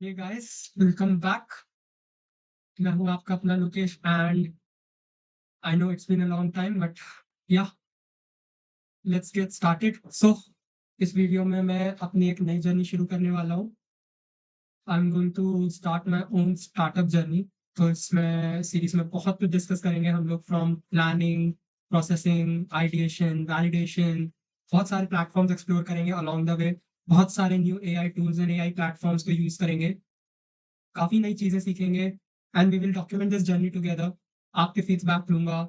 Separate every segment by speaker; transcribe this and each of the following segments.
Speaker 1: Hey guys, welcome back. मैं हूँ आपका अपना Lokesh and I know it's been a long time but yeah let's get started. So इस video में मैं अपनी एक नई जर्नी शुरू करने वाला हूँ। I am going to start my own startup journey. तो इसमें सीरीज में बहुत कुछ डिस्कस करेंगे हम लोग, from planning, processing, ideation, validation. बहुत सारे प्लेटफॉर्म्स एक्सप्लोर करेंगे अलोंग द वे। बहुत सारे new AI tools and AI platforms को यूज करेंगे। काफ़ी नई चीज़ें सीखेंगे and we will document this journey together. आपके फीडबैक लूँगा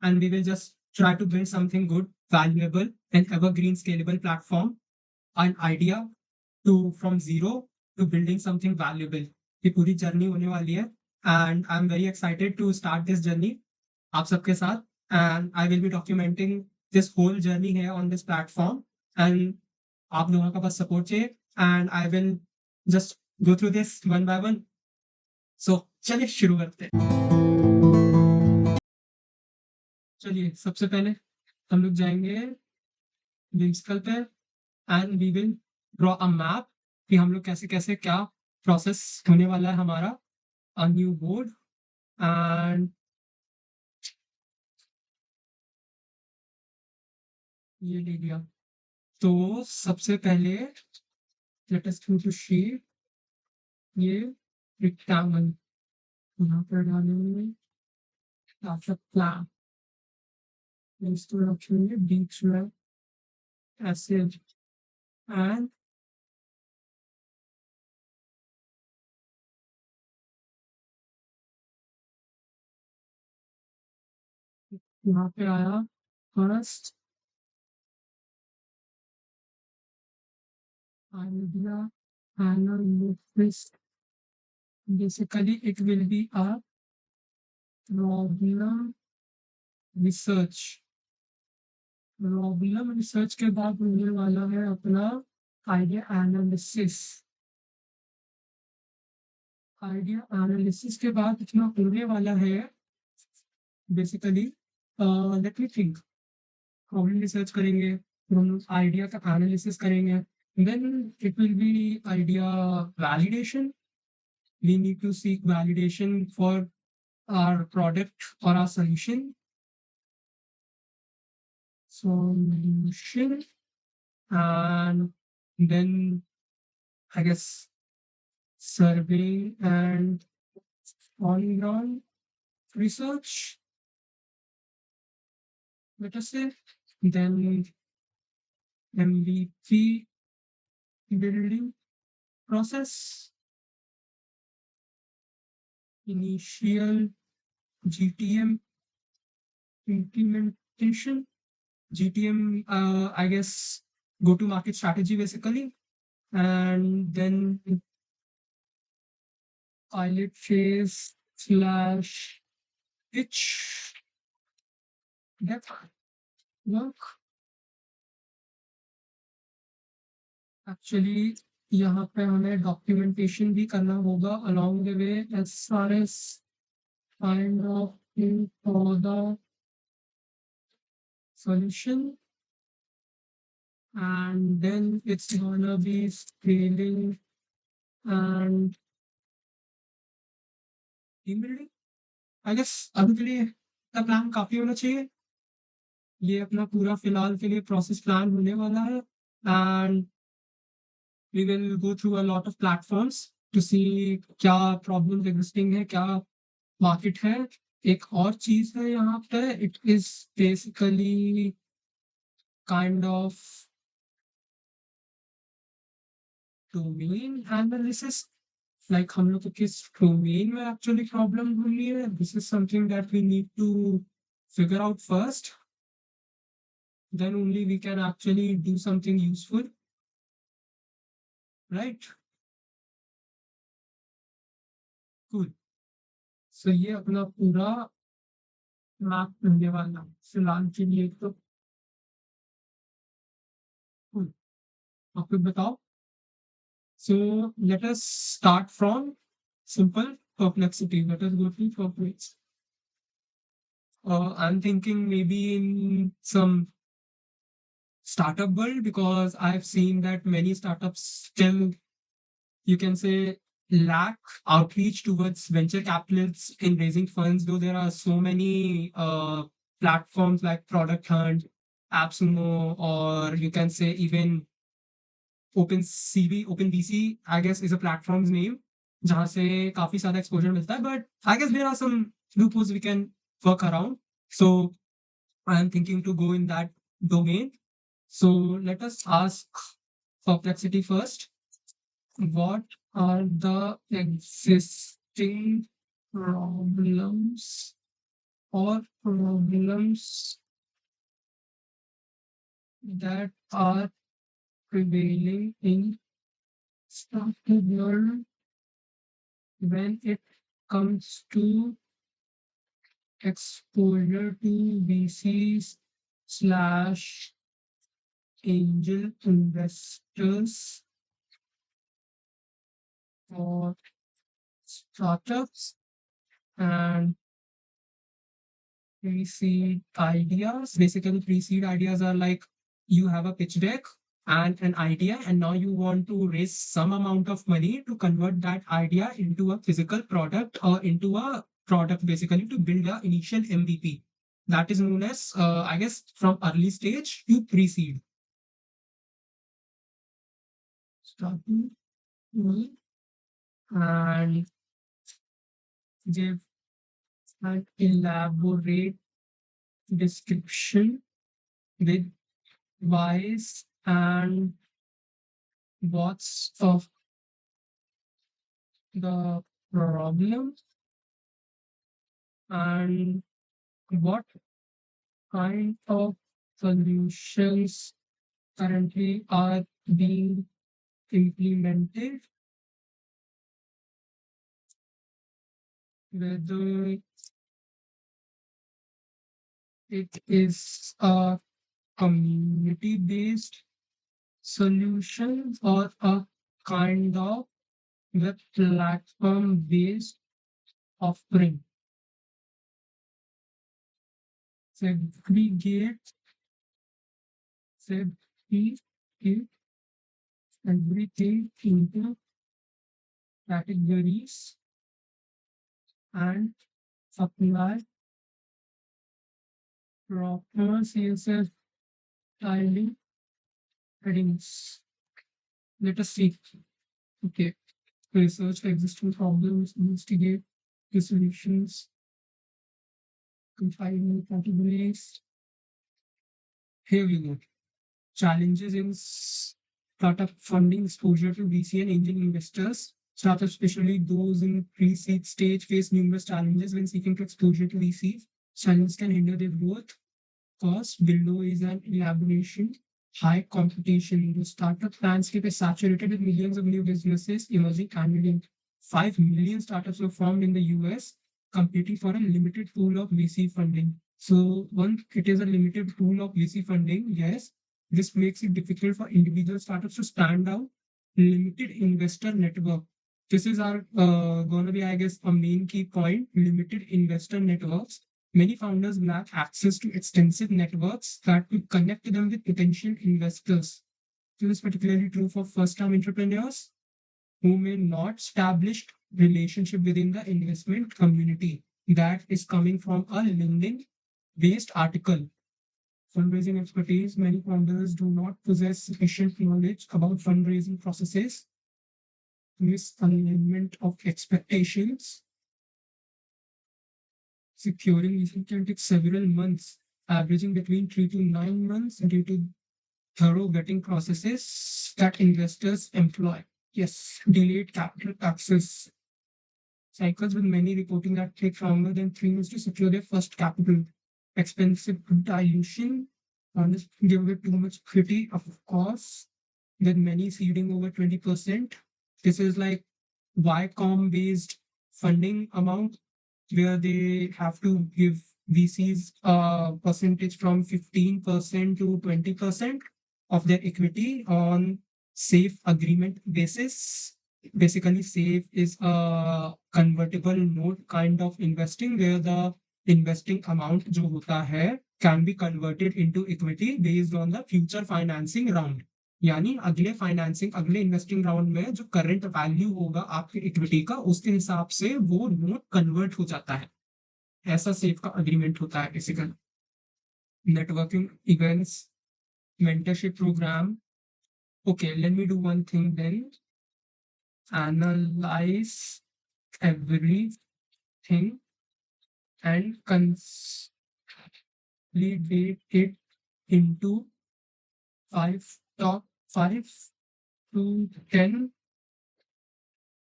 Speaker 1: and we will just try to build something good, valuable, and evergreen scalable platform, an idea to from zero to building something valuable. ये पूरी journey होने वाली है and I am very excited to start this journey आप सबके साथ। And I will be documenting this whole journey है on this platform and आप लोगों का बस सपोर्ट चाहिए and I will just go through this one by one. So चलिए शुरू करते हैं। चलिए सबसे पहले हम लोग जाएंगे व्हीकल पे and we will draw a map कि हम लोग कैसे कैसे क्या प्रोसेस होने वाला है हमारा। अ न्यू बोर्ड एंड ये ले लिया। तो सबसे पहले let us go to sheet. ये रेक्टेंगल यहाँ पर डालेंगे आफ्टर प्लान रखेंगे बीच में ऐसे एंड यहाँ पे आया first idea analysis. Basically, it will be a problem research. Problem research के बाद होने वाला है अपना आइडिया एनालिसिस। आइडिया एनालिसिस के बाद इतना होने वाला है basically. Let me think. Problem research करेंगे, फिर हम आइडिया का एनालिसिस करेंगे, then it will be idea validation. We need to seek validation for our product or our solution, and then I guess survey and on ground research, let us say, then MVP building process, initial GTM implementation. GTM, I guess, go to market strategy basically, and then pilot phase slash pitch deck work। Actually यहाँ पे हमें documentation भी करना होगा along the way as far as kind of for the solution, and then it's gonna be scaling and team building। I guess अभी के लिए का प्लान काफी होना चाहिए। ये अपना पूरा फिलहाल के लिए प्रोसेस प्लान होने वाला है and we will go through a lot of platforms to see क्या प्रॉब्लम एग्जिस्टिंग है, क्या मार्केट है। एक और चीज है यहाँ पे, it is basically kind of domain analysis. Like हम लोग को किस डोमेन में एक्चुअली प्रॉब्लम हो रही है, this is something that we need to figure out first, then only we can actually do something useful, right? Cool. So ये अपना पूरा मैप मिलने वाला फिलहाल के लिए तो। cool. आप लोग बताओ। So let us start from simple perplexity. Let us go to perplex. I'm thinking maybe in some startup world, because I've seen that many startups still, you can say, lack outreach towards venture capitalists in raising funds, though there are so many platforms like Product Hunt, AppSumo, or you can say even OpenVC, I guess is a platform's name, जहाँ से काफी सारा exposure मिलता है. But I guess there are some loopholes we can work around. So I am thinking to go in that domain. So let us ask Perplexity first. What are the existing problems or problems that are prevailing in startup world when it comes to exposure to VCs slash angel investors for startups and pre-seed ideas? Basically, pre-seed ideas are like you have a pitch deck and an idea, and now you want to raise some amount of money to convert that idea into a physical product or into a product, basically to build a initial MVP. That is known as, I guess, from early stage to pre-seed. Starting with and give an elaborate description with whys and what's of the problem and what kind of solutions currently are being implemented, whether it is a community based solution or a kind of web platform based offering. Segregate, segregate everything into categories and apply proper CSS styling headings. Let us see. Okay. Research existing problems, investigate the solutions, compile categories. Here we go. Challenges in startup funding, exposure to VC and angel investors. Startups, especially those in pre-seed stage, face numerous challenges when seeking to exposure to VCs. Challenges can hinder their growth. Cost below is an elaboration. High competition. The startup landscape is saturated with millions of new businesses emerging annually. 5 million startups were formed in the US, competing for a limited pool of VC funding. So, once it is a limited pool of VC funding, yes, this makes it difficult for individual startups to stand out. Limited investor network. This is our going to be, I guess, a main key point. Limited investor networks. Many founders lack access to extensive networks that could connect them with potential investors. This is particularly true for first-time entrepreneurs who may not establish relationship within the investment community. That is coming from a LinkedIn-based article. Fundraising expertise. Many founders do not possess sufficient knowledge about fundraising processes. Misalignment of expectations. Securing VC can take several months, averaging between 3 to 9 months due to thorough vetting processes that investors employ. Yes, delayed capital access cycles, with many reporting that take longer than 3 months to secure their first capital. Expensive dilution, founders give away too much equity, of course, with many seeding over 20%. This is like YCOM based funding amount where they have to give VCs a percentage from 15% to 20% of their equity on safe agreement basis. Basically, safe is a convertible note kind of investing where the investing amount जो होता है can be converted into equity based on the future financing round. यानी अगले financing अगले investing round में जो current value होगा आपके इक्विटी का उसके हिसाब से वो नोट कन्वर्ट हो जाता है। ऐसा सेफ का अग्रीमेंट होता है basically. Networking events, mentorship program. Okay, let me do one thing then. Analyze everything and consolidate it into five top 5 to 10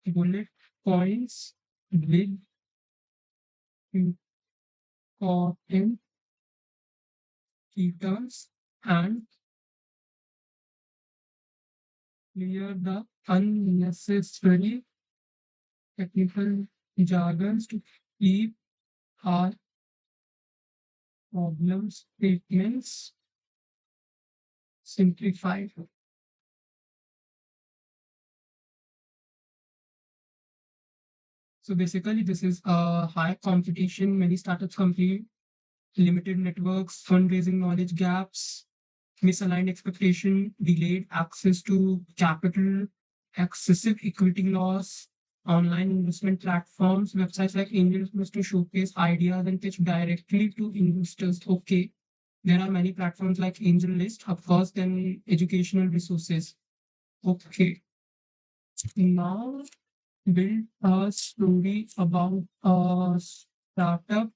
Speaker 1: bullet points with important key terms and clear the unnecessary technical jargons to keep our problem statements simplified. So basically, this is a high competition. Many startups compete, limited networks, fundraising knowledge gaps, misaligned expectation, delayed access to capital, excessive equity loss, online investment platforms, websites like Angel Investor showcase ideas and pitch directly to investors. Okay, there are many platforms like Angel List, of course, then educational resources. Okay, now build a story about a startup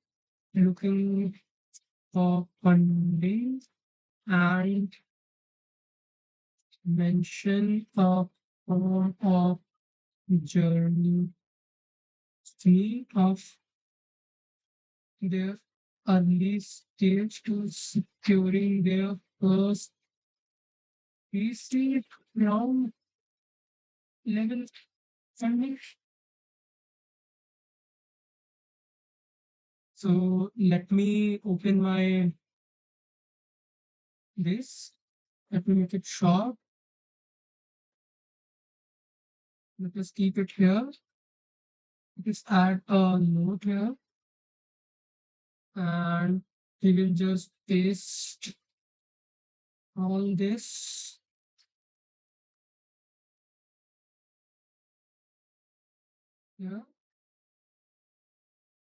Speaker 1: looking for funding and mention a form of journey of their early stage to securing their first VC round level funding. So let me open my this. Let me make it short. Let us keep it here. Just add a note here and we will just paste all this here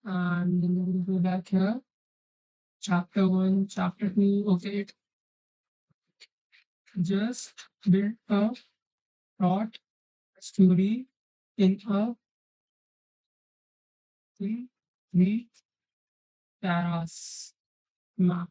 Speaker 1: and then we will go back here. Chapter 1, chapter 2. Okay, it just build a short story in a three paras map.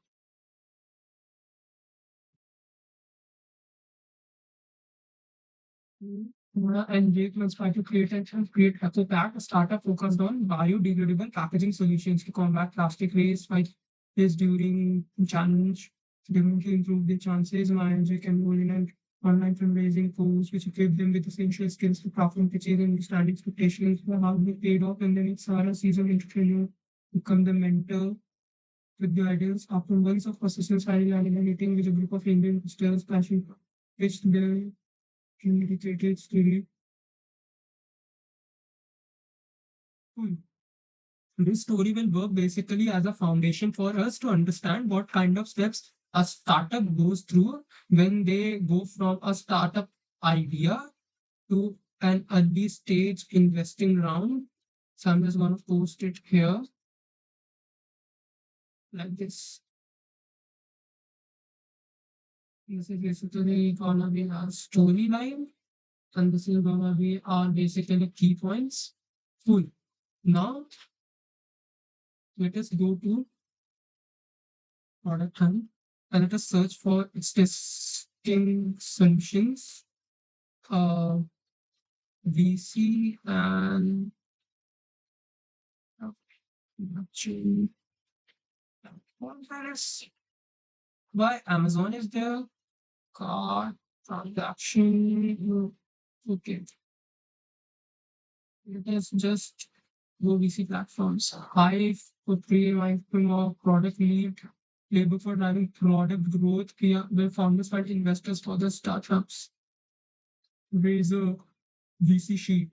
Speaker 1: And Jake will try to create a pack, a startup focused on biodegradable packaging solutions to combat plastic waste, fight this during challenge, significantly improve the chances. And Jake enroll in an online fundraising course, which equip them with essential skills to crafting pitches and understand expectations for how they paid off. And then it's Sarah seasoned entrepreneur become the mentor with guidance after months of persistence hiring and meeting with a group of Indian investors, passion which their communicated story. Hmm. This story will work basically as a foundation for us to understand what kind of steps a startup goes through when they go from a startup idea to an early stage investing round. So I'm just going to post it here like this. This is basically going to be our storyline, and this is going to be our basically key points. Cool. Now let us go to product hunt and let us search for existing solutions, uh, VC and blockchain. Why Amazon is there? Card transaction. Okay, let us just go VC platforms. Hive for pre or product lead. Labor for driving product growth. Where founders find investors for the startups. Razor VC sheet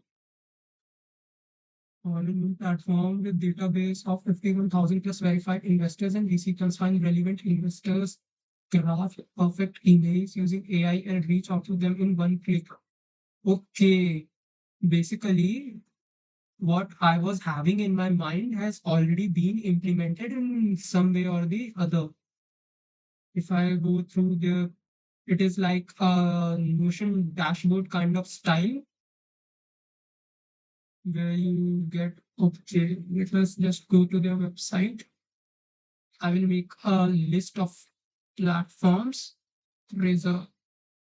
Speaker 1: on a new platform with database of 51,000 plus verified investors and VC can find relevant investors craft perfect emails using AI and reach out to them in one click. Okay, basically, what I was having in my mind has already been implemented in some way or the other. If I go through the, it is like a Notion dashboard kind of style where you get, okay, let us just go to their website. I will make a list of platforms. There is a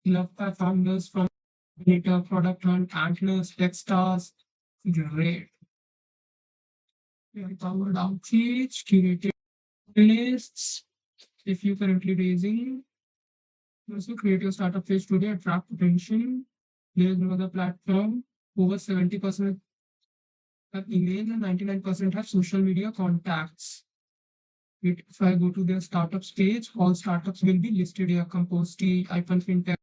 Speaker 1: love by founders from Data, Product Hunt, Antlers, Techstars. Great. Powered outreach, curated lists. If you currently raising, also create your startup page today, attract attention. There is no other platform. Over 70% have email and 99% have social media contacts. If I go to their startups page, all startups will be listed here. Composty, Icon Fintech,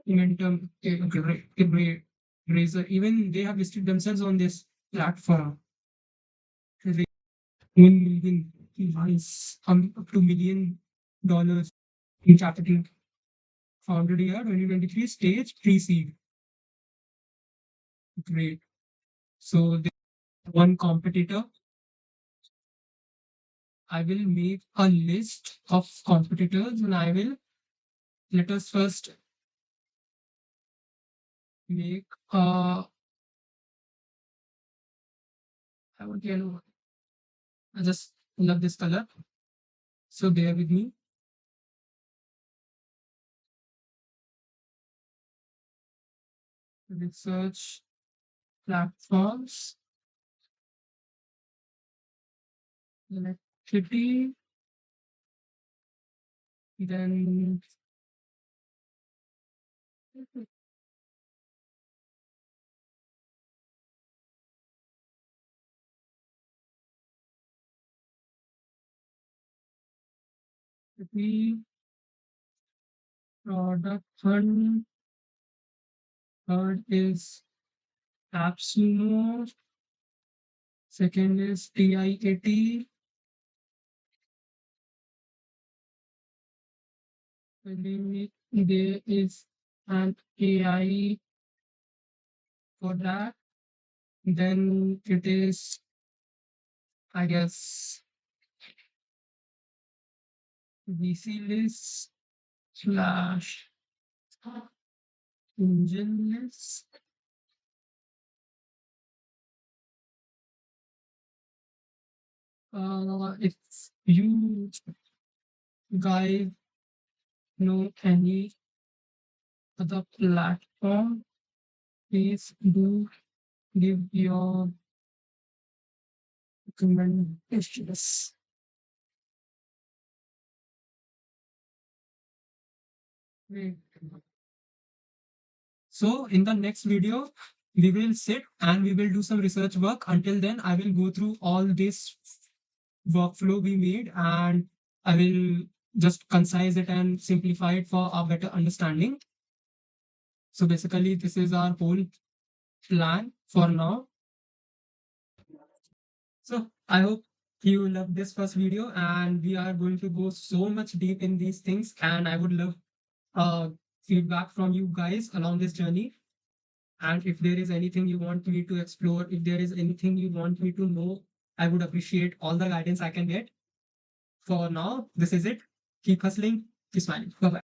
Speaker 1: Momentum, Great, Razor. Even they have listed themselves on this platform. They 1 million device, up to $1 million in capital. Founded year 2023 stage pre-seed. Great. So the one competitor, I will make a list of competitors and I will let us first make I would yellow. I just love this color. So bear with me. Research platforms, electricity, then the product fund. Third is AppSumo. Second is TI80. Then there is an AI for that. Then it is, I guess, VC list slash engine list. If you guys know any other platform, please do give your recommendations. Wait. So in the next video, we will sit and we will do some research work. Until then, I will go through all this workflow we made and I will just concise it and simplify it for a better understanding. So basically, this is our whole plan for now. So I hope you love this first video and we are going to go so much deep in these things and I would love uh, feedback from you guys along this journey. And if there is anything you want me to explore, if there is anything you want me to know, I would appreciate all the guidance I can get. For now, this is it. Keep hustling, keep smiling. Bye bye.